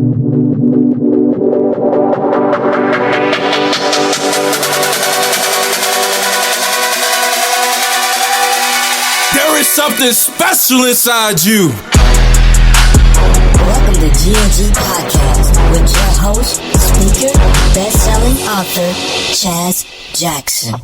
There is something special inside you. Welcome to GNG Podcast with your host, speaker, best-selling author, Chaz Jackson.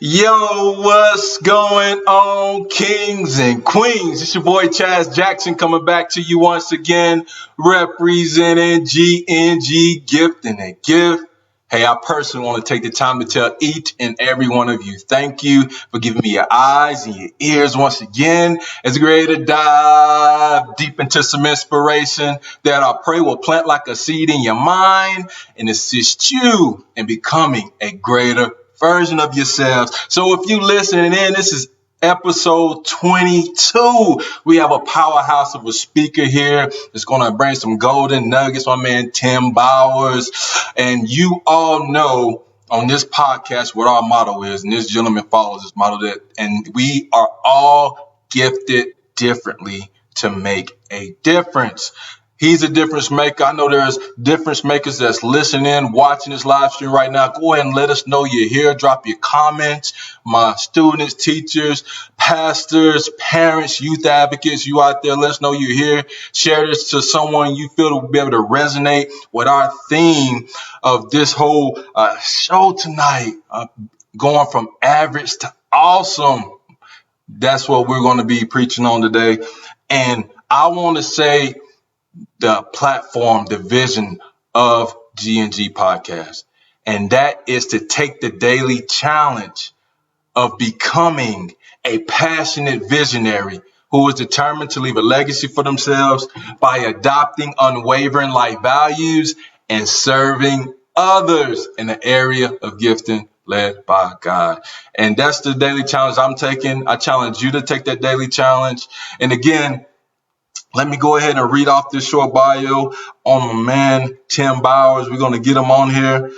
Yo, what's going on, kings and queens? It's your boy Chaz Jackson coming back to you once again, representing GNG Gifting and Gift. Hey, I personally want to take the time to tell each and every one of you, thank you for giving me your eyes and your ears once again. It's great to dive deep into some inspiration that I pray will plant like a seed in your mind and assist you in becoming a greater version of yourselves. So if you listening in, this is episode 22. We have a powerhouse of a speaker here that's going to bring some golden nuggets. My man, Tim Bowers. And you all know on this podcast what our motto is. And this gentleman follows this motto that, and we are all gifted differently to make a difference. He's a difference maker. I know there's difference makers that's listening, watching this live stream right now. Go ahead and let us know you're here. Drop your comments. My students, teachers, pastors, parents, youth advocates, you out there, let us know you're here. Share this to someone you feel will be able to resonate with our theme of this whole show tonight, going from average to awesome. That's what we're going to be preaching on today. And I want to say, the platform, the vision of GNG Podcast. And that is to take the daily challenge of becoming a passionate visionary who is determined to leave a legacy for themselves by adopting unwavering life values and serving others in the area of gifting led by God. And that's the daily challenge I'm taking. I challenge you to take that daily challenge. And again, let me go ahead and read off this short bio on my man, Tim Bowers. We're going to get him on here.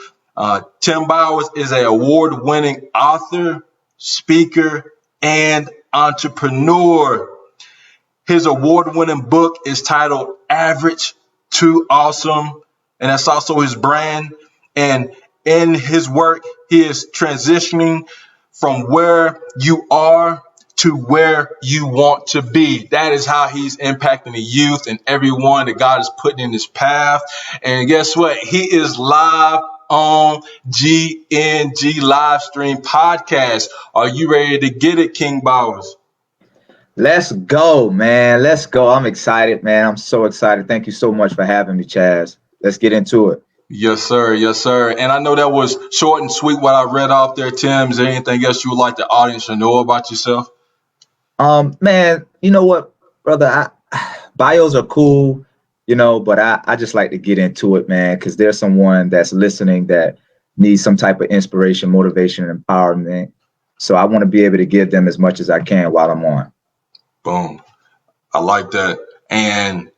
Tim Bowers is an award-winning author, speaker, and entrepreneur. His award-winning book is titled Average to Awesome, and that's also his brand. And in his work, he is transitioning from where you are to where you want to be. That is how he's impacting the youth and everyone that God is putting in his path. And guess what? He is live on GNG Livestream podcast. Are you ready to get it, King Bowers? Let's go, man. Let's go. I'm excited, man. I'm so excited. Thank you so much for having me, Chaz. Let's get into it. Yes, sir. Yes, sir. And I know that was short and sweet what I read off there, Tim. Is there anything else you would like the audience to know about yourself? Man, you know what, brother, bios are cool, but I just like to get into it, man, because there's someone that's listening that needs some type of inspiration, motivation, and empowerment. So I want to be able to give them as much as I can while I'm on. Boom. I like that. And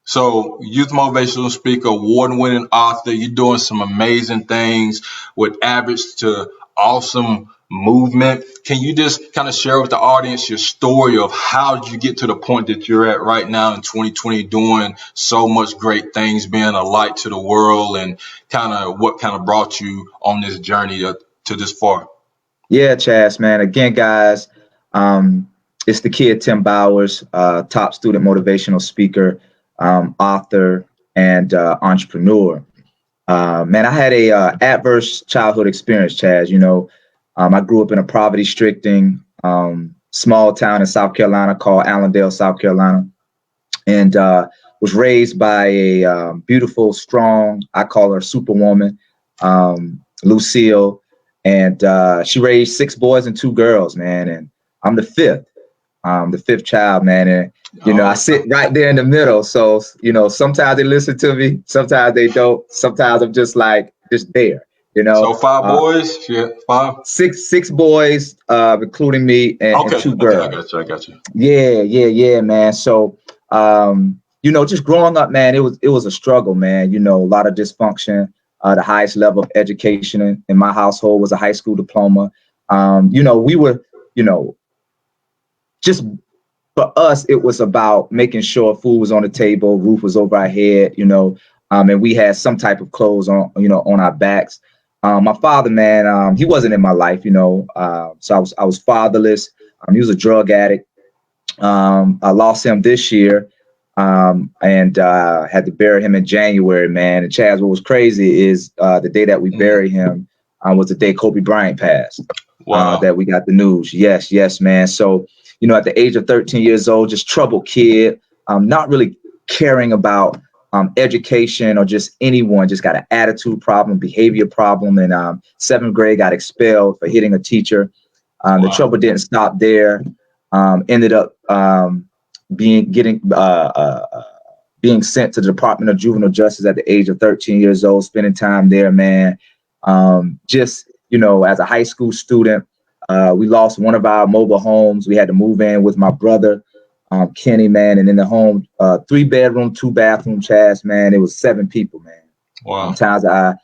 so youth motivational speaker, award-winning author, you're doing some amazing things with average to awesome movement. Can you just kind of share with the audience your story of how did you get to the point that you're at right now in 2020, doing so much great things, being a light to the world, and kind of what kind of brought you on this journey to this far? Yeah, Chaz, man. Again, guys, it's the kid, Tim Bowers, top student motivational speaker, author, and entrepreneur. Man, I had a adverse childhood experience, Chaz. I grew up in a poverty-stricken small town in South Carolina called Allendale, South Carolina, and was raised by a beautiful, strong, I call her superwoman, Lucille, and she raised 6 boys and 2 girls, man, and I'm the fifth child, man, and I sit right there in the middle. So sometimes they listen to me, sometimes they don't. Sometimes I'm just there. So 5 boys, 5, 6 boys, including me and 2 girls. I got you. Yeah, man. So, just growing up, man, it was a struggle, man. A lot of dysfunction. The highest level of education in my household was a high school diploma. We were, just for us, it was about making sure food was on the table, roof was over our head, and we had some type of clothes on, on our backs. My father, man, he wasn't in my life, so I was fatherless. He was a drug addict. I lost him this year, and had to bury him in January, man. And Chaz, what was crazy is the day that we buried him was the day Kobe Bryant passed. Wow. That we got the news. Yes, man. So, at the age of 13 years old, just troubled kid, not really caring about education or just anyone, just got an attitude problem, behavior problem. And 7th grade, got expelled for hitting a teacher. The trouble didn't stop there. Ended up being sent to the Department of Juvenile Justice at the age of 13 years old, spending time there, man. As a high school student, we lost one of our mobile homes. We had to move in with my brother, Kenny, man. And in the home, 3-bedroom, 2-bathroom, Chaz, man, it was 7 people, man. Wow. Sometimes I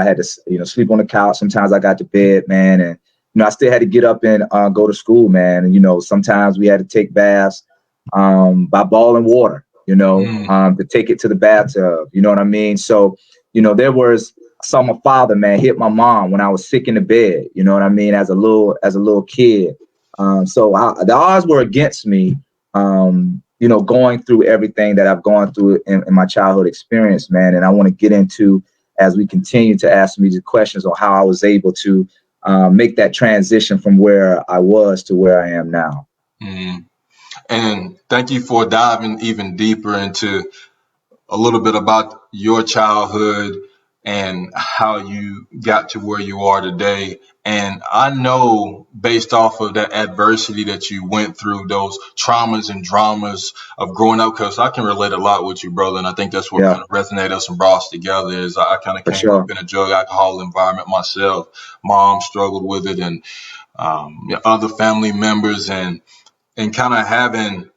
had to, sleep on the couch. Sometimes I got to bed, man. And, I still had to get up and go to school, man. And, sometimes we had to take baths by boiling water, to take it to the bathtub. You know what I mean? So, I saw my father, man, hit my mom when I was sick in the bed. You know what I mean? As a little kid. So the odds were against me, going through everything that I've gone through in my childhood experience, man. And I want to get into, as we continue to ask me the questions on how I was able to make that transition from where I was to where I am now. And thank you for diving even deeper into a little bit about your childhood and how you got to where you are today. And I know, based off of that adversity that you went through, those traumas and dramas of growing up, because I can relate a lot with you, brother. And I think that's what kind of resonated us and brought us together is I kind of came up in a drug alcohol environment myself. Mom struggled with it, and other family members, and kind of having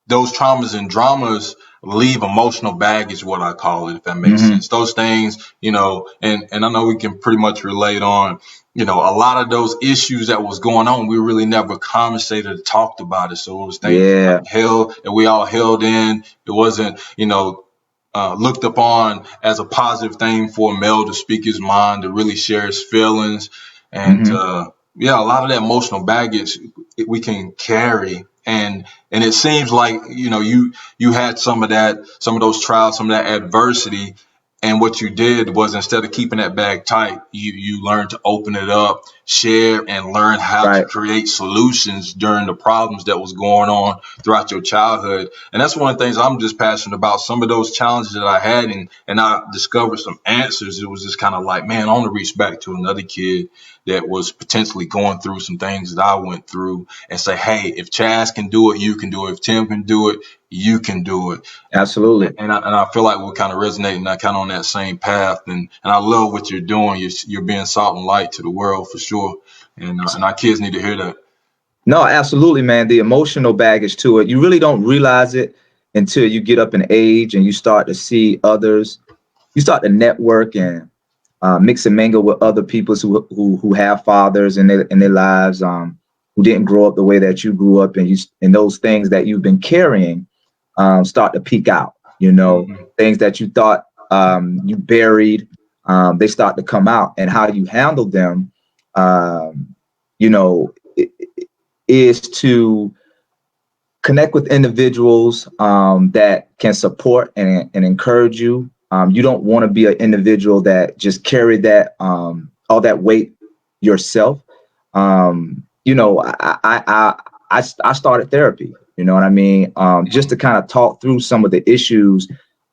those traumas and dramas leave emotional baggage, what I call it, if that makes sense. Those things, and I know we can pretty much relate on, a lot of those issues that was going on, we really never conversated or talked about it. So it was things that we all held in. It wasn't, looked upon as a positive thing for a male to speak his mind, to really share his feelings. And a lot of that emotional baggage we can carry. And it seems like, you had some of those trials, some of that adversity. And what you did was, instead of keeping that bag tight, you learned to open it up, share, and learn how to create solutions during the problems that was going on throughout your childhood. And that's one of the things I'm just passionate about. Some of those challenges that I had, and I discovered some answers. It was just kind of like, man, I want to reach back to another kid that was potentially going through some things that I went through and say, hey, if Chaz can do it, you can do it. If Tim can do it, you can do it. Absolutely. And I feel like we're kind of resonating, kind of on that same path. And I love what you're doing. You're being salt and light to the world for sure. And our kids need to hear that. No, absolutely, man. The emotional baggage to it, you really don't realize it until you get up in age and you start to see others. You start to network and mix and mingle with other people who have fathers in their lives, who didn't grow up the way that you grew up, and those things that you've been carrying start to peek out. Things that you thought you buried, they start to come out, and how you handle them, is to connect with individuals that can support and encourage you. You don't want to be an individual that just carry that all that weight yourself. I started therapy. You know what I mean? Just to kind of talk through some of the issues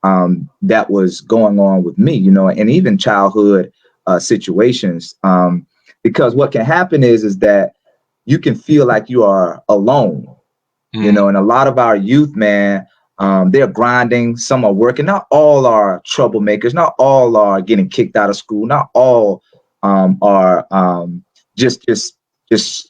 that was going on with me. And even childhood situations. Because what can happen is that you can feel like you are alone. And a lot of our youth, man, they're grinding. Some are working. Not all are troublemakers. Not all are getting kicked out of school. Not all are just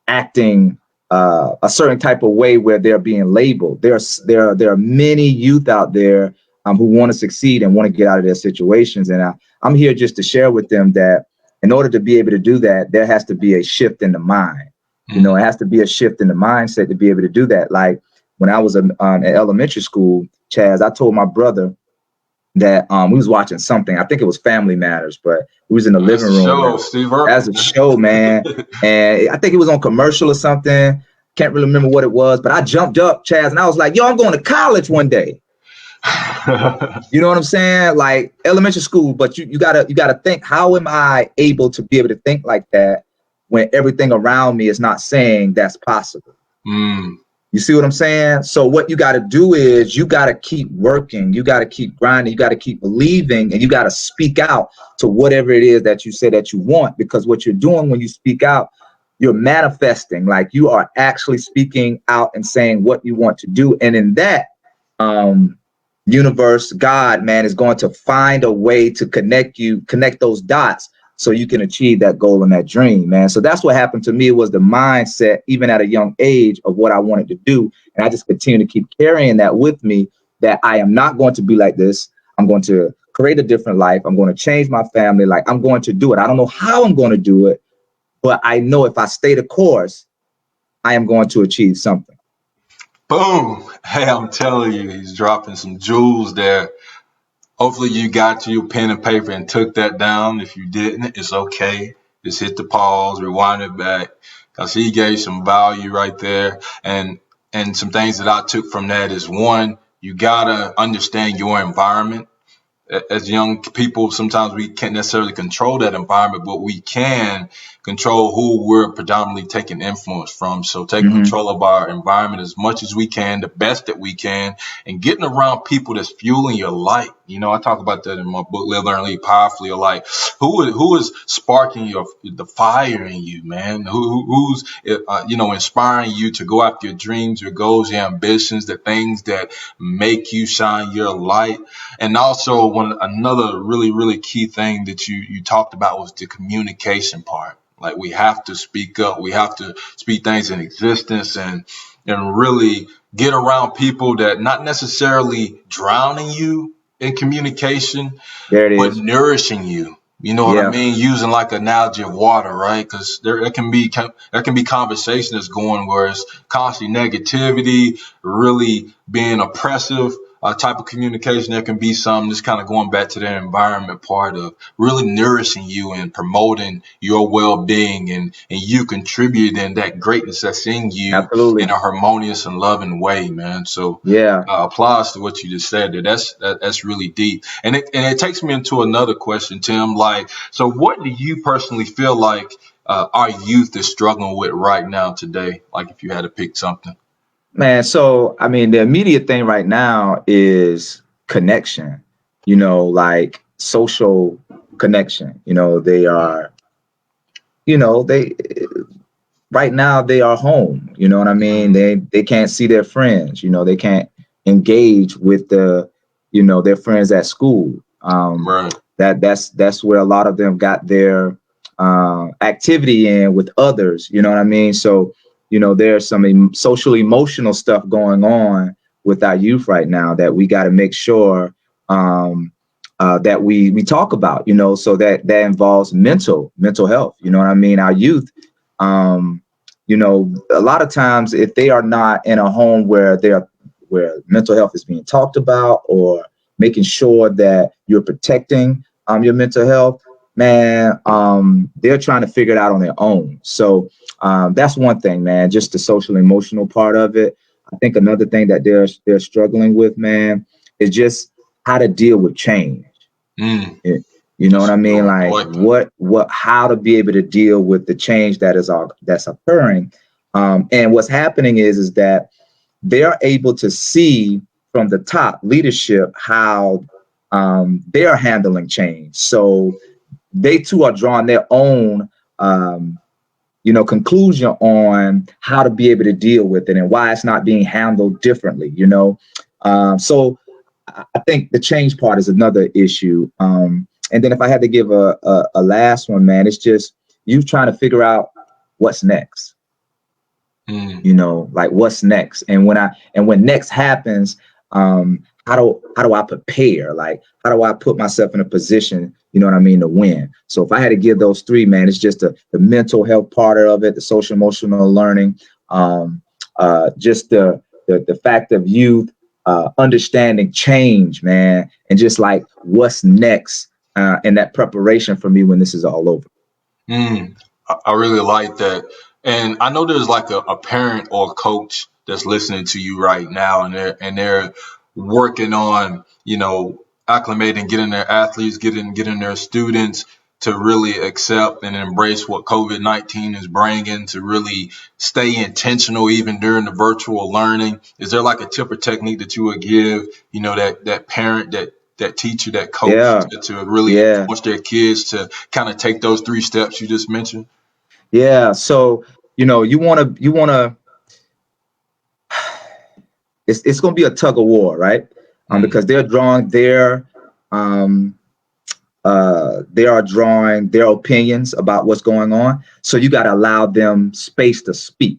acting a certain type of way where they're being labeled. There are many youth out there who want to succeed and want to get out of their situations. And I'm here just to share with them that in order to be able to do that, there has to be a shift in the mind. You know, it has to be a shift in the mindset to be able to do that. Like when I was in elementary school, Chaz, I told my brother that we was watching something. I think it was Family Matters, but we was in the living room. Show, Steve Irwin. That's a show, man. And I think it was on commercial or something. Can't really remember what it was, but I jumped up, Chaz, and I was like, yo, I'm going to college one day. You know what I'm saying? Like elementary school, but you gotta think, how am I able to be able to think like that when everything around me is not saying that's possible? You see what I'm saying? So what you got to do is you got to keep working, you got to keep grinding, you got to keep believing, and you got to speak out to whatever it is that you say that you want, because what you're doing when you speak out, you're manifesting. Like you are actually speaking out and saying what you want to do, and in that universe, God, man, is going to find a way to connect those dots so you can achieve that goal and that dream, man. So that's what happened to me. It was the mindset, even at a young age, of what I wanted to do. And I just continue to keep carrying that with me, that I am not going to be like this. I'm going to create a different life. I'm going to change my family. Like I'm going to do it. I don't know how I'm going to do it, but I know if I stay the course, I am going to achieve something. Boom. Hey, I'm telling you, he's dropping some jewels there. Hopefully you got your pen and paper and took that down. If you didn't, it's okay. Just hit the pause, rewind it back. Because he gave some value right there. And some things that I took from that is, one, you got to understand your environment. As young people, sometimes we can't necessarily control that environment, but we can control who we're predominantly taking influence from. So taking control of our environment as much as we can, the best that we can, and getting around people that's fueling your light. You know, I talk about that in my book, Live, Learn, Lead Powerfully. Like, who is sparking the fire in you, man? Who's inspiring you to go after your dreams, your goals, your ambitions, the things that make you shine your light. And also, another really, really key thing that you talked about was the communication part. Like, we have to speak up. We have to speak things in existence and really get around people that not necessarily drowning you in communication, but nourishing you. You know what I mean? Using like an analogy of water, right? Because there can be conversation that's going where it's constantly negativity, really being oppressive. Type of communication. There can be some just kind of going back to the environment part of really nourishing you and promoting your well-being and you contributing that greatness that's in you. Absolutely. In a harmonious and loving way, man. So applause to what you just said there. That's really deep. And it takes me into another question, Tim. Like, so what do you personally feel like our youth is struggling with right now today? Like, if you had to pick something. Man, so, I mean, the immediate thing right now is connection, like social connection. They are, right now they are home, you know what I mean? They can't see their friends, they can't engage with their friends at school. Right. That's where a lot of them got their activity in with others, you know what I mean? So, there's some social emotional stuff going on with our youth right now that we got to make sure that we talk about, so that involves mental health. You know what I mean? Our youth, a lot of times if they are not in a home where mental health is being talked about, or making sure that you're protecting your mental health, man, they're trying to figure it out on their own. So that's one thing, man, just the social emotional part of it. I think another thing that they're struggling with, man, is just how to deal with change. You know what I mean? Like how to be able to deal with the change that's occurring. And what's happening is that they're able to see from the top leadership how they are handling change. So they too are drawing their own, conclusion on how to be able to deal with it and why it's not being handled differently, So I think the change part is another issue. And then if I had to give a last one, man, it's just you trying to figure out what's next. Like what's next. And when next happens, how do I prepare? Like, how do I put myself in a position, you know what I mean, to win? So if I had to give those three, man, it's just the mental health part of it, the social emotional learning, just the fact of youth, understanding change, man, and just like what's next, and that preparation for me when this is all over. I really like that. And I know there's like a parent or a coach that's listening to you right now, and they're working on, acclimating, getting their athletes, getting their students to really accept and embrace what COVID-19 is bringing, to really stay intentional even during the virtual learning. Is there like a tip or technique that you would give, that parent, that teacher, that coach, Yeah, to really yeah, influence their kids to kind of take those 3 steps you just mentioned? yeah. So you wanna. It's gonna be a tug of war, right? Because um, they are drawing their opinions about what's going on. So you got to allow them space to speak.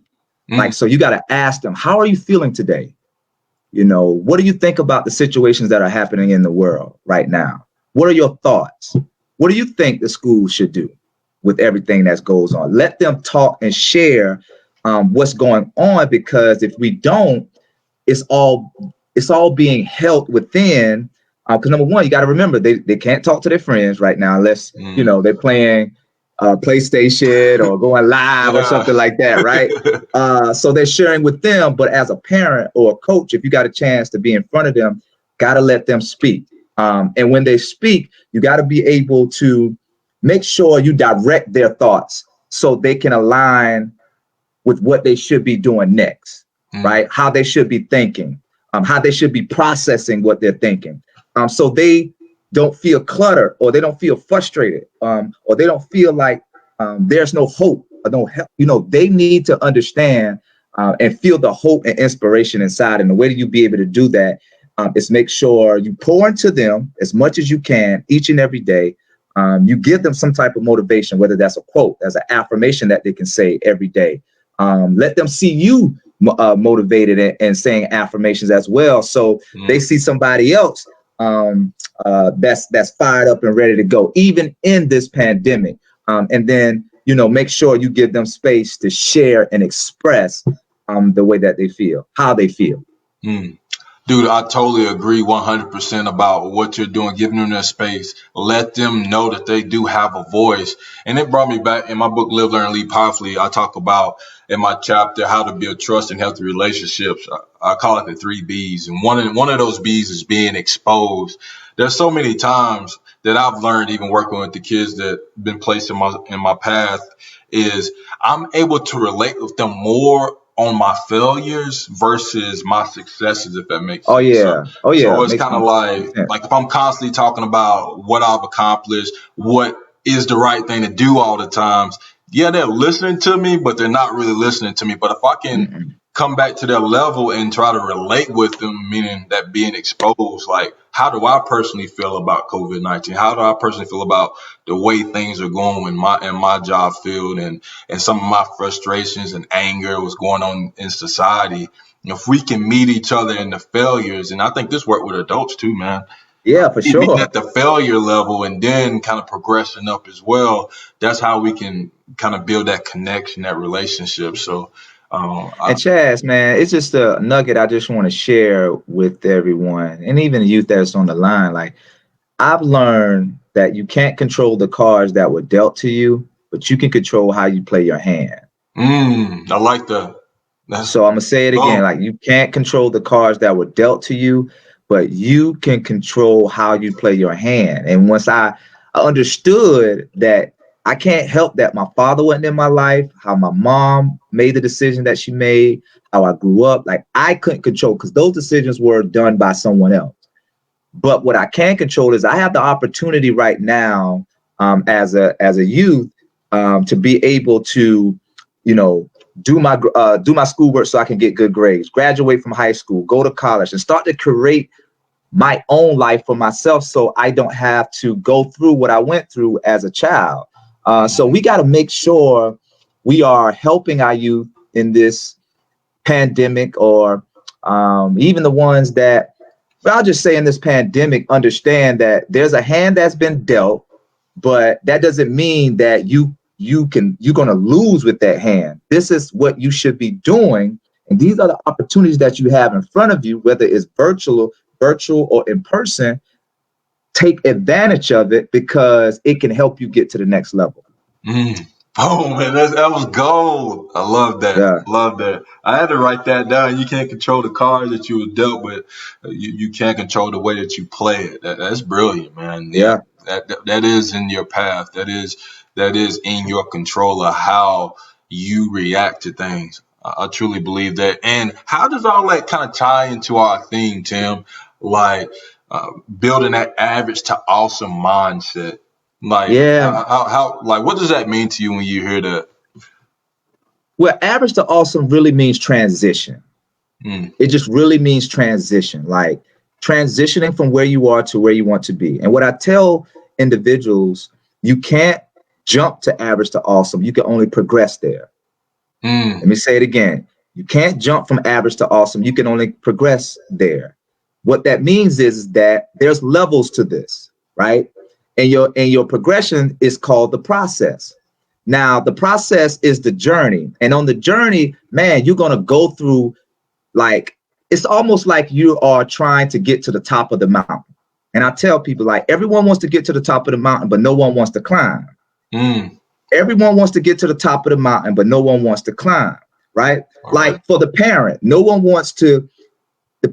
Mm, Like, so you got to ask them, how are you feeling today? What do you think about the situations that are happening in the world right now? What are your thoughts? What do you think the school should do with everything that goes on? Let them talk and share what's going on, because if we don't, it's all being held within. Because number one, you got to remember they can't talk to their friends right now unless mm. they're playing PlayStation or going live or Yeah. something like that, right? So they're sharing with them. But as a parent or a coach, if you got a chance to be in front of them, got to let them speak. And when they speak, you got to be able to make sure you direct their thoughts so they can align with what they should be doing next, Mm, right? How they should be thinking, how they should be processing what they're thinking. So they don't feel cluttered, or they don't feel frustrated, or they don't feel like there's no hope or no help. They need to understand and feel the hope and inspiration inside. And the way that you be able to do that is make sure you pour into them as much as you can each and every day. You give them some type of motivation, whether that's a quote, that's an affirmation that they can say every day. Let them see you motivated and saying affirmations as well, so they mm. see somebody else that's fired up and ready to go, even in this pandemic. And then make sure you give them space to share and express the way that they feel, how they feel. Mm. Dude, I totally agree 100% about what you're doing, giving them their space. Let them know that they do have a voice. And it brought me back in my book, Live, Learn, Lead Powerfully. I talk about in my chapter how to build trust and healthy relationships. I call it the 3 B's. And one of those B's is being exposed. There's so many times that I've learned, even working with the kids that have been placed in my path, is I'm able to relate with them more on my failures versus my successes, if that makes Oh sense. So, yeah, oh so yeah, it's kind of makes sense. like if I'm constantly talking about what I've accomplished, what is the right thing to do all the times. Yeah, they're listening to me, but they're not really listening to me. But if I can Mm-mm. come back to their level and try to relate with them, meaning that being exposed, like how do I personally feel about COVID-19? How do I personally feel about the way things are going in my job field, and some of my frustrations and anger, what's going on in society? If we can meet each other in the failures, and I think this work with adults too, man. Yeah, for Meeting sure. at the failure level and then kind of progressing up as well. That's how we can kind of build that connection, that relationship. So, And Chaz, man, it's just a nugget I just want to share with everyone, and even the youth that's on the line. Like, I've learned that you can't control the cards that were dealt to you, but you can control how you play your hand. I like that. That's So I'm gonna say it again, oh, like, you can't control the cards that were dealt to you, but you can control how you play your hand. And once I understood that I can't help that my father wasn't in my life, how my mom made the decision that she made, how I grew up, like, I couldn't control, because those decisions were done by someone else. But what I can control is I have the opportunity right now, as a youth, to be able to, you know, do my schoolwork so I can get good grades, graduate from high school, go to college, and start to create my own life for myself, so I don't have to go through what I went through as a child. So we got to make sure we are helping our youth in this pandemic, or even the ones that But I'll just say in this pandemic, understand that there's a hand that's been dealt, but that doesn't mean that you're going to lose with that hand. This is what you should be doing. And these are the opportunities that you have in front of you, whether it's virtual or in person. Take advantage of it because it can help you get to the next level. Oh man, that was gold. I love that. Yeah. Love that. I had to write that down. You can't control the cards that you were dealt with. You can't control the way that you play it. That's brilliant, man. Yeah. That is in your path. That is in your control of how you react to things. I truly believe that. And how does all that kind of tie into our theme, Tim? Like building that average to awesome mindset. Like, Yeah. how like, what does that mean to you when you hear that? Well, average to awesome really means transition. It just really means transition, like transitioning from where you are to where you want to be. And what I tell individuals, you can't jump to average to awesome. You can only progress there. Let me say it again. You can't jump from average to awesome. You can only progress there. What that means is that there's levels to this, right? And your progression is called the process. Now, the process is the journey. And on the journey, man, you're going to go through, like, it's almost like you are trying to get to the top of the mountain. And I tell people, like, everyone wants to get to the top of the mountain, but no one wants to climb. Everyone wants to get to the top of the mountain, but no one wants to climb, right? Like for the parent, the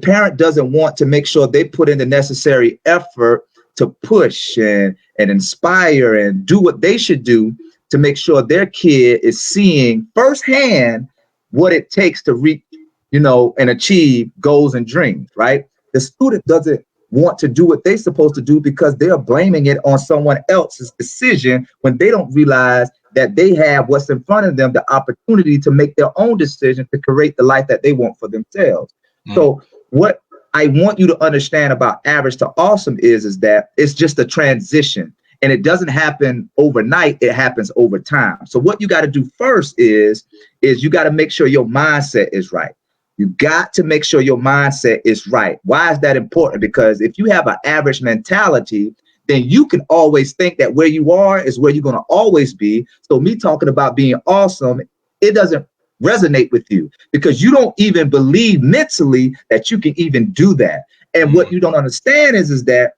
parent doesn't want to make sure they put in the necessary effort to push and inspire and do what they should do to make sure their kid is seeing firsthand what it takes to reach, and achieve goals and dreams, right? The student doesn't want to do what they're supposed to do because they are blaming it on someone else's decision when they don't realize that they have what's in front of them, the opportunity to make their own decision to create the life that they want for themselves. So what I want you to understand about average to awesome is that it's just a transition, and it doesn't happen overnight. It happens over time. So what you got to do first is you got to make sure your mindset is right. You got to make sure your mindset is right. Why is that important? Because if you have an average mentality, then you can always think that where you are is where you're going to always be. So me talking about being awesome, it doesn't resonate with you because you don't even believe mentally that you can even do that. And what you don't understand is that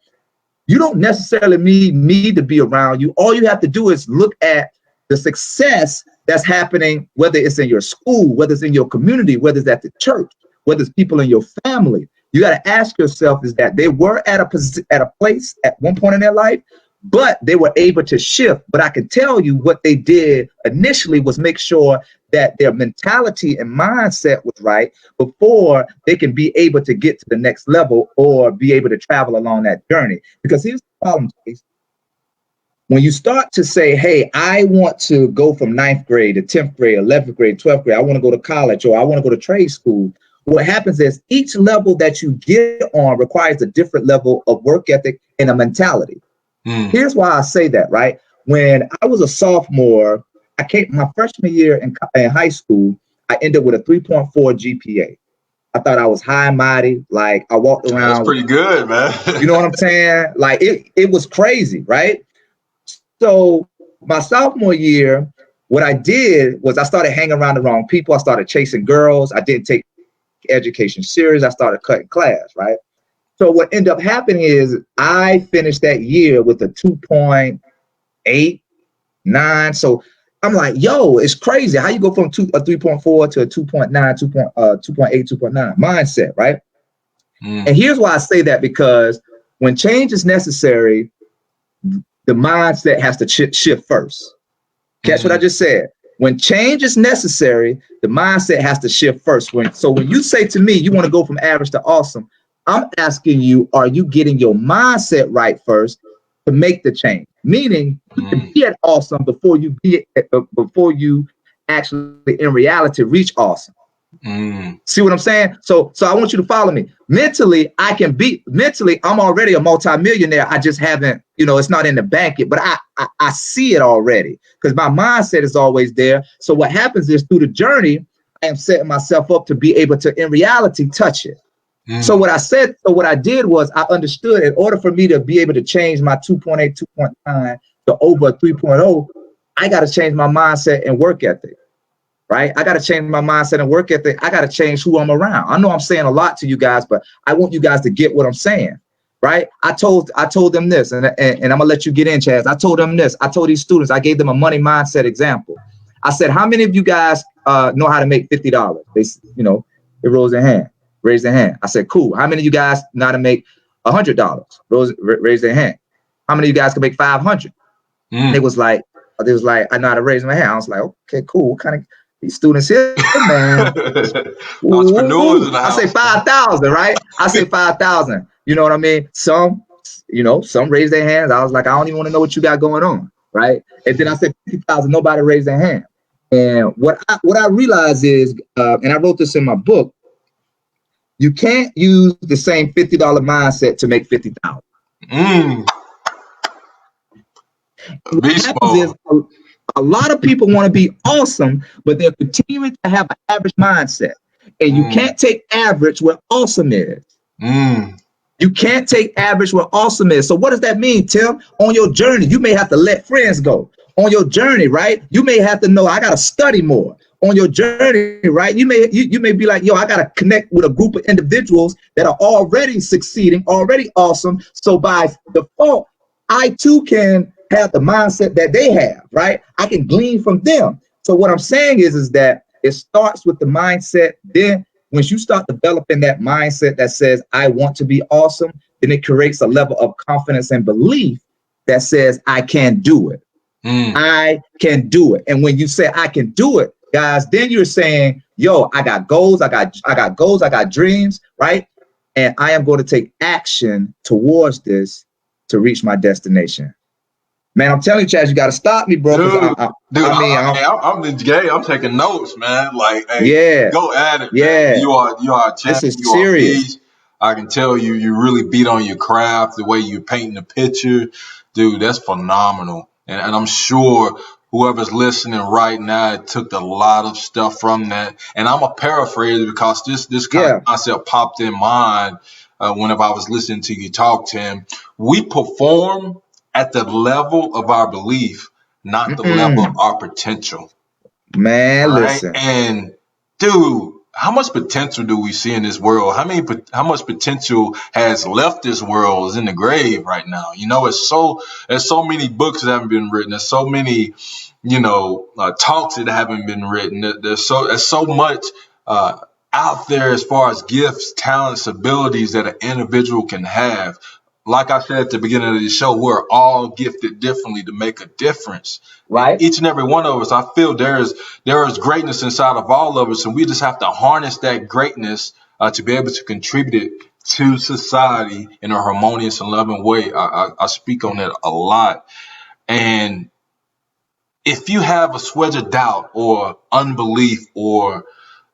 you don't necessarily need me to be around you. All you have to do is look at the success that's happening, whether it's in your school, whether it's in your community, whether it's at the church, whether it's people in your family. You got to ask yourself is that they were at a place at one point in their life, but they were able to shift. But I can tell you what they did initially was make sure that their mentality and mindset was right before they can be able to get to the next level or be able to travel along that journey. Because here's the problem, Chase. When you start to say, hey, I want to go from 9th grade to 10th grade, 11th grade, 12th grade, I want to go to college or I want to go to trade school. What happens is each level that you get on requires a different level of work ethic and a mentality. Here's why I say that, right? When I was a sophomore, my freshman year in high school, I ended with a 3.4 GPA. I thought I was high and mighty. Like I walked around. That's pretty good, man. You know what I'm saying? Like it was crazy, right? So my sophomore year, what I did was I started hanging around the wrong people. I started chasing girls. I didn't take education serious. I started cutting class, right? So what ended up happening is I finished that year with a 2.89. So I'm like, yo, it's crazy. How you go from a 3.4 to a 2.9, 2.8, 2.9 mindset, right? And here's why I say that, because when change is necessary, the mindset has to shift first. Catch what I just said. When change is necessary, the mindset has to shift first. So when you say to me, you want to go from average to awesome, I'm asking you, are you getting your mindset right first to make the change? Meaning you can be at awesome before you actually in reality reach awesome. See what I'm saying? So I want you to follow me. Mentally, I'm already a multimillionaire. I just haven't, it's not in the bank yet, but I see it already because my mindset is always there. So what happens is through the journey, I am setting myself up to be able to, in reality, touch it. So what I did was I understood in order for me to be able to change my 2.8, 2.9 to over 3.0, I got to change my mindset and work ethic, right? I got to change my mindset and work ethic. I got to change who I'm around. I know I'm saying a lot to you guys, but I want you guys to get what I'm saying, right? I told them this, and I'm going to let you get in, Chaz. I told them this. I told these students, I gave them a money mindset example. I said, how many of you guys know how to make $50? They raised their hand. I said, cool. How many of you guys know how to make $100? Raise their hand. How many of you guys can make 500? They was like, I know how to raise my hand. I was like, okay, cool. What kind of these students here, man? Entrepreneurs in the I house. say 5,000, right? I say 5,000. You know what I mean? Some raise their hands. I was like, I don't even want to know what you got going on, right? And then I said 50,000. Nobody raised their hand. And what I realized is, and I wrote this in my book, you can't use the same $50 mindset to make 50,000. What happens is a lot of people want to be awesome, but they're continuing to have an average mindset. And you can't take average where awesome is. You can't take average where awesome is. So what does that mean, Tim? On your journey, you may have to let friends go. On your journey, right? You may have to know, I got to study more. On your journey, right? You may be like, yo, I got to connect with a group of individuals that are already succeeding, already awesome. So by default, I too can have the mindset that they have, right? I can glean from them. So what I'm saying is that it starts with the mindset. Then once you start developing that mindset that says, I want to be awesome, then it creates a level of confidence and belief that says, I can do it. I can do it. And when you say I can do it, guys, then you're saying, yo, I got goals, I got goals, I got dreams, right? And I am going to take action towards this to reach my destination. Man, I'm telling you, Chaz, you got to stop me, bro. I'm taking notes, man. Like, hey, go at it, man. You are Chaz. This is you serious. Are beast. I can tell you really beat on your craft, the way you're painting the picture. Dude, that's phenomenal. And I'm sure whoever's listening right now took a lot of stuff from that. And I'm a paraphrase because this kind of concept popped in mind whenever I was listening to you talk, Tim. We perform at the level of our belief, not the level of our potential. Man, right? Listen. And dude, how much potential do we see in this world? How much potential has left this world, is in the grave right now? There's so many books that haven't been written. There's so many, talks that haven't been written. There's so much out there as far as gifts, talents, abilities that an individual can have. Like I said at the beginning of the show, we're all gifted differently to make a difference. Right. Each and every one of us, I feel there is greatness inside of all of us, and we just have to harness that greatness to be able to contribute it to society in a harmonious and loving way. I speak on that a lot. And if you have a swedge of doubt or unbelief or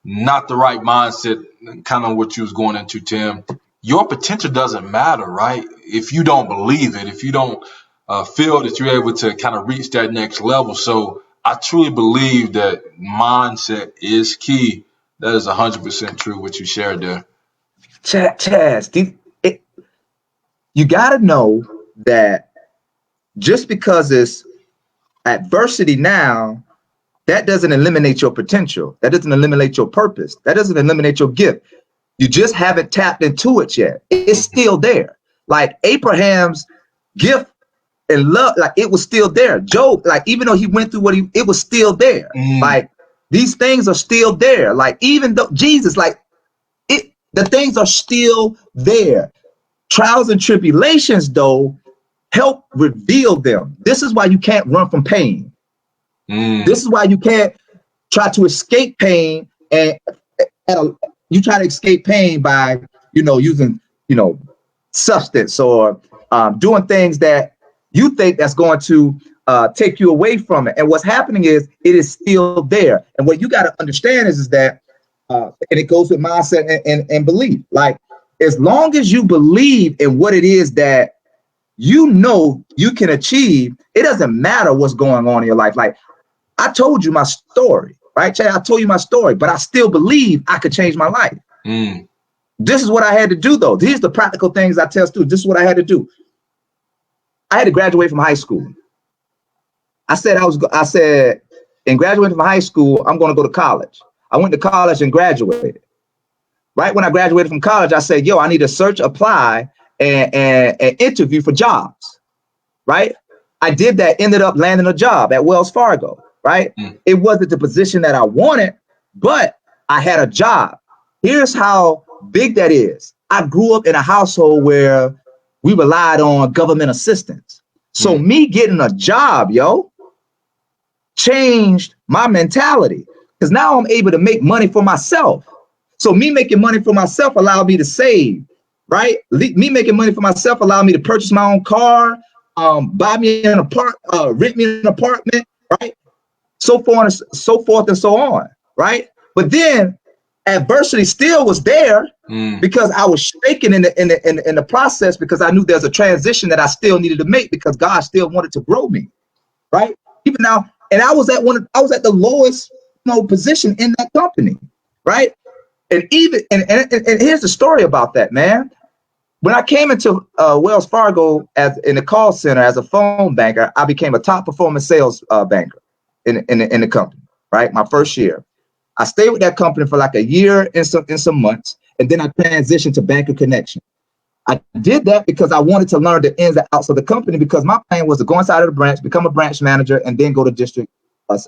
not the right mindset, kind of what you was going into, Tim, your potential doesn't matter, right? If you don't believe it, if you don't feel that you're able to kind of reach that next level. So I truly believe that mindset is key. That is 100% true what you shared there. Chaz, you got to know that just because it's adversity now, that doesn't eliminate your potential. That doesn't eliminate your purpose. That doesn't eliminate your gift. You just haven't tapped into it yet. It's still there. Like Abraham's gift and love, like it was still there. Job, like even though he went through it was still there. Like these things are still there. Like even though Jesus, the things are still there. Trials and tribulations, though, help reveal them. This is why you can't run from pain. This is why you can't try to escape pain, and you try to escape pain by, using, substance or doing things that you think that's going to take you away from it. And what's happening is it is still there. And what you got to understand is that, and it goes with mindset and belief. Like, as long as you believe in what it is that you can achieve, it doesn't matter what's going on in your life. Like, I told you my story, right, Chad? I told you my story, but I still believe I could change my life. This is what I had to do, though. These are the practical things I tell students. This is what I had to do. I had to graduate from high school. I said, in graduating from high school, I'm going to go to college. I went to college and graduated. Right when I graduated from college, I said, yo, I need to search, apply, and interview for jobs. Right? I did that, ended up landing a job at Wells Fargo. Right? It wasn't the position that I wanted, but I had a job. Here's how big that is. I grew up in a household where we relied on government assistance. So me getting a job, changed my mentality, because now I'm able to make money for myself. So me making money for myself allowed me to save, right? Me making money for myself allowed me to purchase my own car, buy me an apartment, rent me an apartment, right? So forth and so on, right? But then adversity still was there because I was shaking in the process, because I knew there's a transition that I still needed to make, because God still wanted to grow me, right? Even now, and I was at the lowest, position in that company, right? And here's the story about that, man. When I came into Wells Fargo in the call center as a phone banker, I became a top performing sales banker in the company, right? My first year. I stayed with that company for like a year and some months, and then I transitioned to Banker Connection. I did that because I wanted to learn the ins and outs of the company, because my plan was to go inside of the branch, become a branch manager, and then go to district a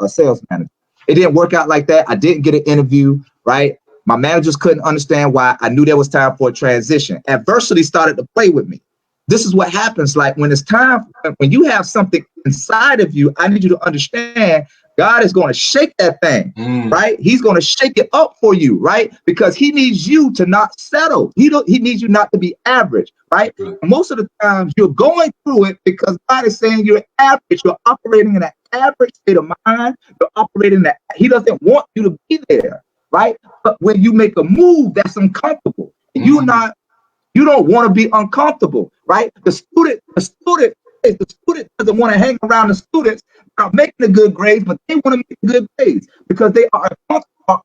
sales manager. It didn't work out like that. I didn't get an interview, right? My managers couldn't understand why. I knew there was time for a transition. Adversity started to play with me. This is what happens. Like when it's time, when you have something inside of you, I need you to understand God is going to shake that thing, right? He's going to shake it up for you, right? Because he needs you to not settle. He needs you not to be average, right? Most of the times you're going through it because God is saying you're average. You're operating in an average state of mind. You're operating that. He doesn't want you to be there, right? But when you make a move that's uncomfortable, and you don't want to be uncomfortable, right? The student doesn't want to hang around the students are making the good grades, but they want to make the good grades because they are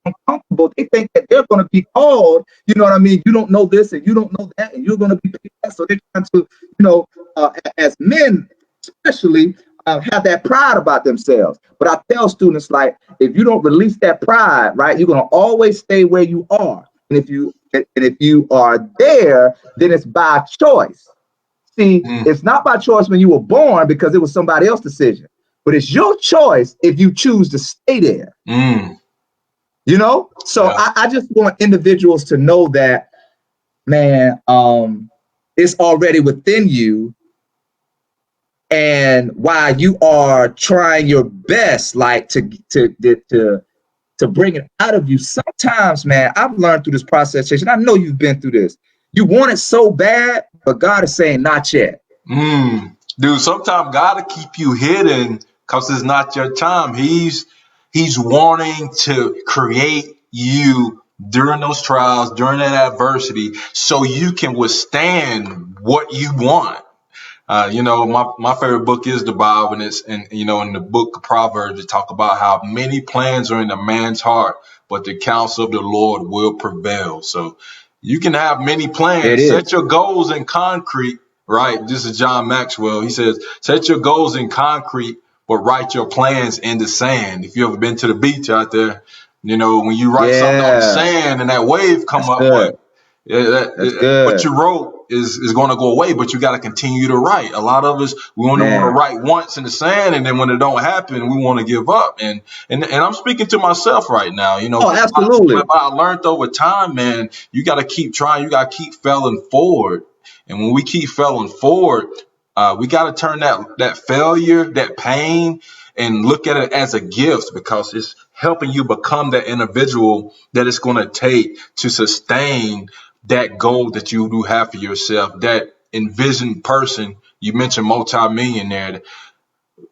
uncomfortable. They think that they're going to be called, you know what I mean? You don't know this and you don't know that, and you're going to be picked up. So they're trying to, as men especially, have that pride about themselves. But I tell students, like, if you don't release that pride, right, you're going to always stay where you are. And if you are there, then it's by choice. See, it's not by choice when you were born because it was somebody else's decision. But it's your choice if you choose to stay there. So I just want individuals to know that, man, it's already within you. And while you are trying your best, like to bring it out of you, sometimes, man, I've learned through this process, and I know you've been through this. You want it so bad, but God is saying, not yet. Dude, sometimes God will keep you hidden because it's not your time. He's wanting to create you during those trials, during that adversity, so you can withstand what you want. My favorite book is the Bible, and in the book of Proverbs, it talk about how many plans are in a man's heart, but the counsel of the Lord will prevail. So you can have many plans. Set your goals in concrete, right? This is John Maxwell. He says, set your goals in concrete, but write your plans in the sand. If you ever been to the beach out there, when you write something on the sand and that wave come up, what you wrote is going to go away, but you got to continue to write. A lot of us, we only want to write once in the sand, and then when it don't happen, we want to give up. And I'm speaking to myself right now. Absolutely. What I learned over time, man, you got to keep trying. You got to keep failing forward. And when we keep failing forward, we got to turn that failure, that pain, and look at it as a gift, because it's helping you become that individual that it's going to take to sustain that goal that you do have for yourself, that envisioned person. You mentioned multi-millionaire.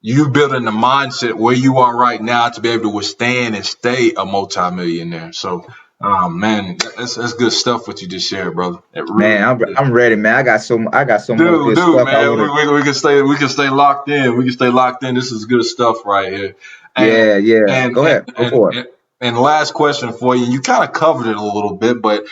You building the mindset where you are right now to be able to withstand and stay a multi-millionaire. So, man, that's good stuff what you just shared, brother. I'm ready, man. I got so much good stuff. Man, we can stay locked in. This is good stuff right here. Yeah. Go ahead. Go for it. And last question for you. You kind of covered it a little bit, but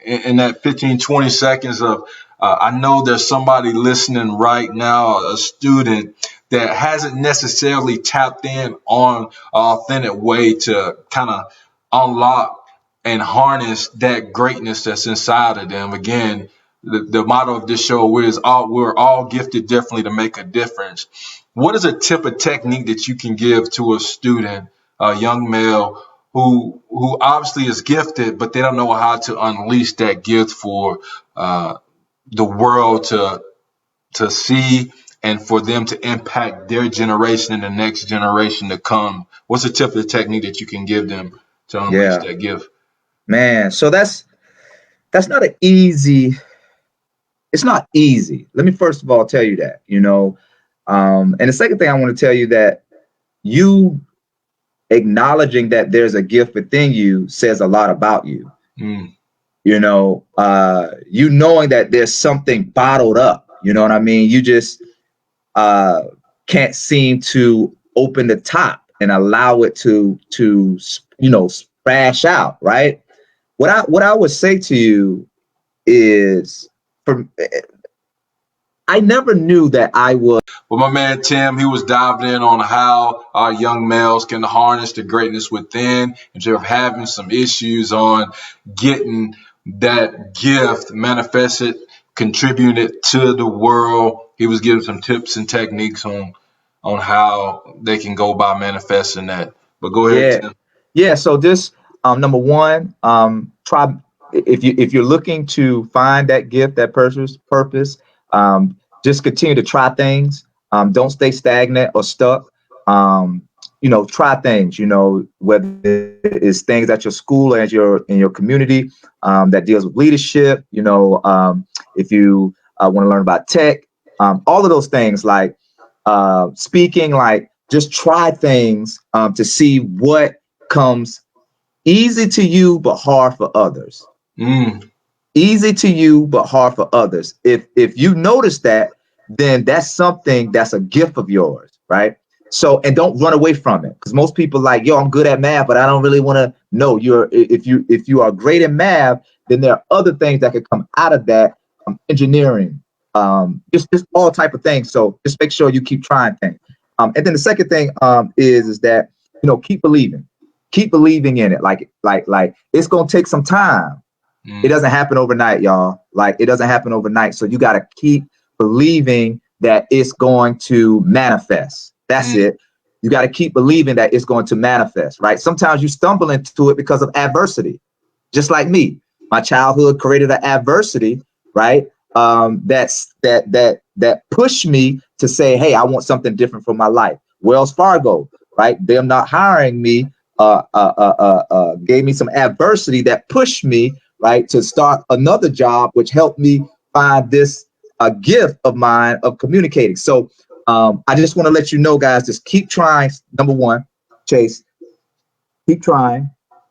in that 15, 20 seconds of, I know there's somebody listening right now, a student that hasn't necessarily tapped in on an authentic way to kind of unlock and harness that greatness that's inside of them. Again, the motto of this show is we're all gifted differently to make a difference. What is a tip or technique that you can give to a student, a young male who obviously is gifted, but they don't know how to unleash that gift for the world to see and for them to impact their generation and the next generation to come? What's a tip or technique that you can give them to unleash Yeah, that gift? man. So that's not an easy. It's not easy. Let me first of all tell you that, and the second thing I want to tell you that you acknowledging that there's a gift within you says a lot about you. Mm. You knowing that there's something bottled up. You know what I mean? You just can't seem to open the top and allow it to splash out. Right. What I would say to you is, I never knew that I was. But my man Tim, he was diving in on how our young males can harness the greatness within instead of having some issues on getting that gift manifested, contributed to the world. He was giving some tips and techniques on how they can go by manifesting that. But go ahead, Yeah, Tim. yeah. So this, number one, try, if you're looking to find that gift, that purpose, just continue to try things. Don't stay stagnant or stuck. Try things. Whether it's things at your school or in your community, that deals with leadership. If you want to learn about tech, all of those things, like speaking, like just try things to see what comes easy to you but hard for others. Mm. Easy to you but hard for others. If you notice that, then that's something that's a gift of yours, right? So, and don't run away from it, because most people like, yo, I'm good at math, but I don't really want to know. If you are great in math, then there are other things that could come out of that, engineering, just all type of things. So just make sure you keep trying things. And then the second thing is that keep believing in it. Like it's gonna take some time. It doesn't happen overnight, y'all. Like, it doesn't happen overnight. So you gotta keep believing that it's going to manifest. That's it. You got to keep believing that it's going to manifest, right? Sometimes you stumble into it because of adversity, just like me. My childhood created an adversity, right? That pushed me to say, hey, I want something different for my life. Wells Fargo, right? Them not hiring me gave me some adversity that pushed me, right, to start another job, which helped me find this gift of mine of communicating. So I just want to let you know, guys, just keep trying. Number one, Chase, keep trying,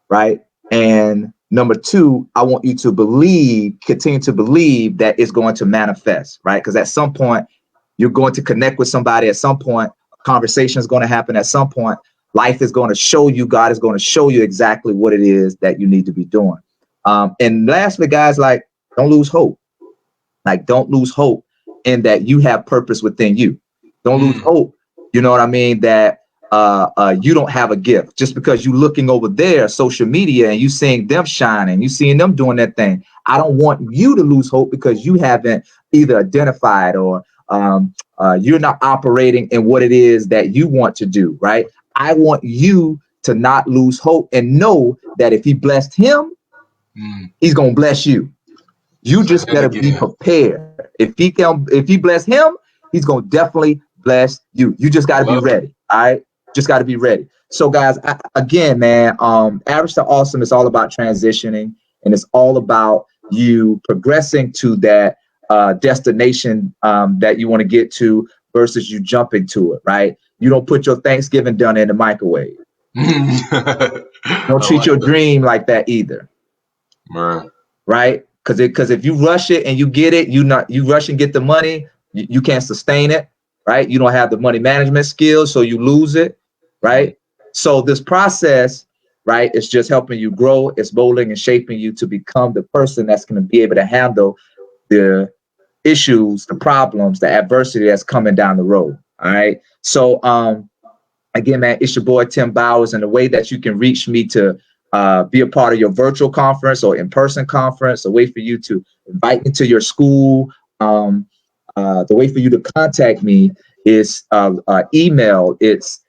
right? And number two, I want you to continue to believe that it's going to manifest, right? Because at some point, you're going to connect with somebody. At some point, a conversation is going to happen. At some point, life is going to show you, God is going to show you exactly what it is that you need to be doing. And lastly, guys, like, don't lose hope. Like, don't lose hope in that you have purpose within you. Don't lose hope. You know what I mean? That you don't have a gift just because you looking over there, social media, and you seeing them shining, you seeing them doing that thing. I don't want you to lose hope because you haven't either identified or you're not operating in what it is that you want to do, right? I want you to not lose hope and know that if he blessed him, he's going to bless you. You just better be prepared. If he bless him, he's going to definitely bless you. You just got to be ready. All right. Just got to be ready. So guys, again, man, Average to Awesome is all about transitioning, and it's all about you progressing to that destination that you want to get to versus you jumping to it, right? You don't put your Thanksgiving dinner in the microwave. Don't treat your dream like that either. Right? Because if you rush it and you get it, you rush and get the money, you can't sustain it, right? You don't have the money management skills, so you lose it, right? So this process right? It's just helping you grow. It's molding and shaping you to become the person that's going to be able to handle the issues, the problems, the adversity that's coming down the road. All right. So again, man, it's your boy Tim Bowers, and the way that you can reach me to be a part of your virtual conference or in-person conference, a way for you to invite me to your school, the way for you to contact me is email. It's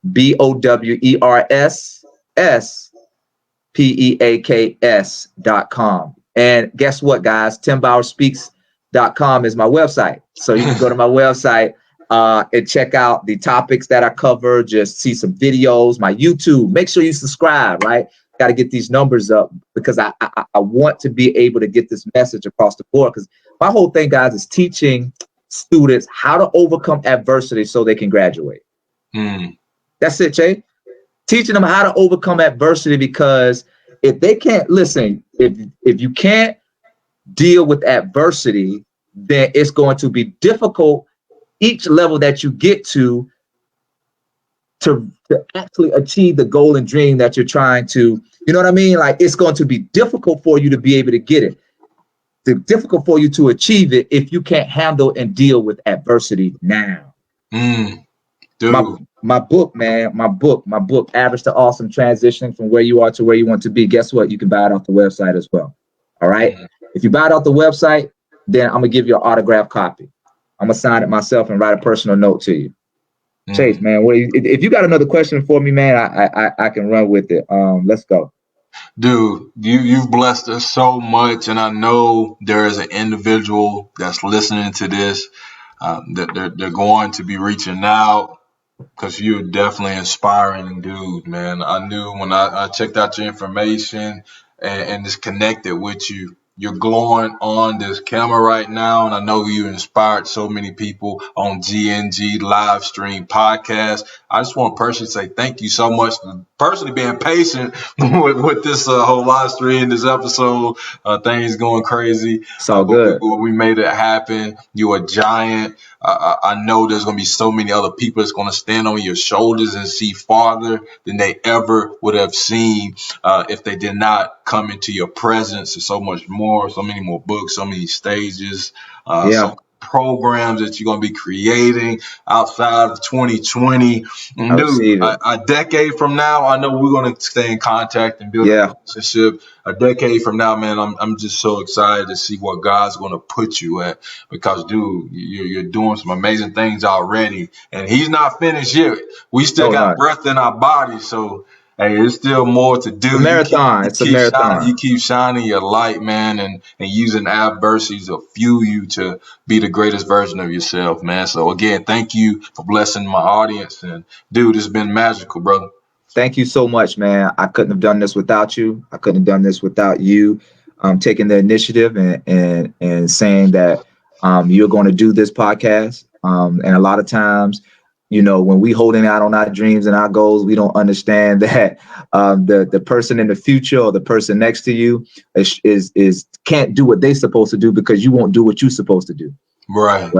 BOWERSSPEAKS.com. And guess what, guys? TimBowersSpeaks.com is my website. So you can go to my website and check out the topics that I cover, just see some videos, my YouTube. Make sure you subscribe, right? Got to get these numbers up because I want to be able to get this message across the board, because my whole thing, guys, is teaching students how to overcome adversity so they can graduate. That's it, Jay. Teaching them how to overcome adversity, because if they can't listen, if you can't deal with adversity, then it's going to be difficult each level that you get to actually achieve the goal and dream that you're trying to, you know what I mean? Like, it's going to be difficult for you to be able to get it. It's difficult for you to achieve it if you can't handle and deal with adversity now. My book, man, my book, Average to Awesome, Transitioning from Where You Are to Where You Want to Be. Guess what? You can buy it off the website as well. All right. If you buy it off the website, then I'm gonna give you an autographed copy. I'm gonna sign it myself and write a personal note to you. Chase, man, if you got another question for me, man, I can run with it. Let's go. Dude, you've blessed us so much, and I know there is an individual that's listening to this that they're going to be reaching out, because you're definitely inspiring dude, man. I knew when I checked out your information and just connected with you. You're glowing on this camera right now, and I know you inspired so many people on GNG Livestream podcast. I just want to personally say thank you so much for personally being patient with this whole live stream, this episode. Things going crazy. So good. But we made it happen. You're a giant. I know there's going to be so many other people that's going to stand on your shoulders and see farther than they ever would have seen if they did not come into your presence. There's so much more, so many more books, so many stages, so programs that you're going to be creating outside of 2020. And dude, a decade from now, I know we're going to stay in contact and build a relationship. A decade from now, man, I'm just so excited to see what God's going to put you at, because, dude, you're doing some amazing things already, and He's not finished yet. We still got breath in our body, so hey, there's still more to do. It's a marathon. It's a marathon. You keep shining your light, man, and using adversities to fuel you to be the greatest version of yourself, man. So again, thank you for blessing my audience, and dude, it's been magical, brother. Thank you so much, man. I couldn't have done this without you. I couldn't have done this without you taking the initiative and saying that you're going to do this podcast. And a lot of times, you know, when we holding out on our dreams and our goals, we don't understand that the person in the future or the person next to you is can't do what they're supposed to do because you won't do what you're supposed to do. Right.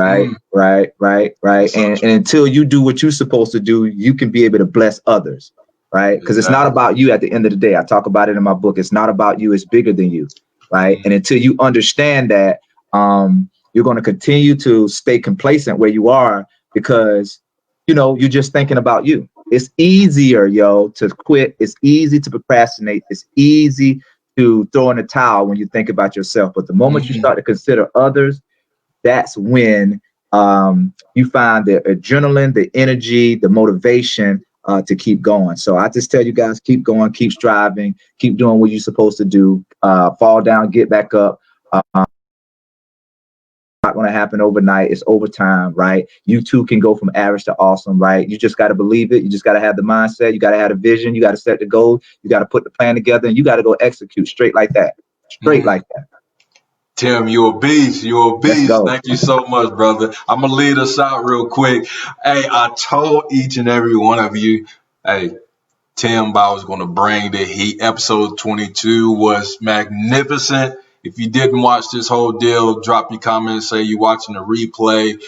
And until you do what you're supposed to do, you can be able to bless others. Right. Because it's not about you at the end of the day. I talk about it in my book. It's not about you. It's bigger than you. Right. And until you understand that, you're going to continue to stay complacent where you are because, you know, you're just thinking about you. It's easier, to quit. It's easy to procrastinate. It's easy to throw in the towel when you think about yourself. But the moment you start to consider others, that's when you find the adrenaline, the energy, the motivation to keep going. So I just tell you guys, keep going, keep striving, keep doing what you're supposed to do. Fall down, get back up. Not going to happen overnight. It's over time, right? You too can go from average to awesome, right? You just got to believe it. You just got to have the mindset. You got to have a vision. You got to set the goal. You got to put the plan together, and you got to go execute straight like that. Like that. Tim, you're a beast. You're a beast. Thank you so much, brother. I'm going to lead us out real quick. Hey, I told each and every one of you, hey, Tim Bowers going to bring the heat. Episode 22 was magnificent. If you didn't watch this whole deal, drop your comments, say you're watching the replay.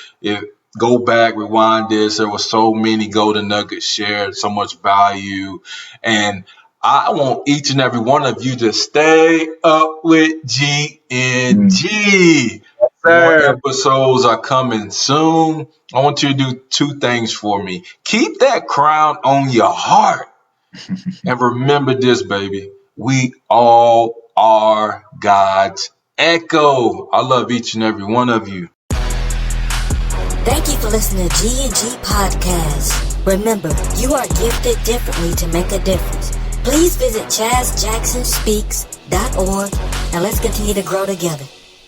go back, rewind this. There were so many golden nuggets shared, so much value. And I want each and every one of you to stay up with GNG. More Sir. episodes are coming soon. I want you to do two things for me. Keep that crown on your heart. And remember this, baby. We all are God's echo. I love each and every one of you. Thank you for listening to GNG Podcast. Remember, you are gifted differently to make a difference. Please visit ChazJacksonSpeaks.org and let's continue to grow together.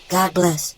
God bless.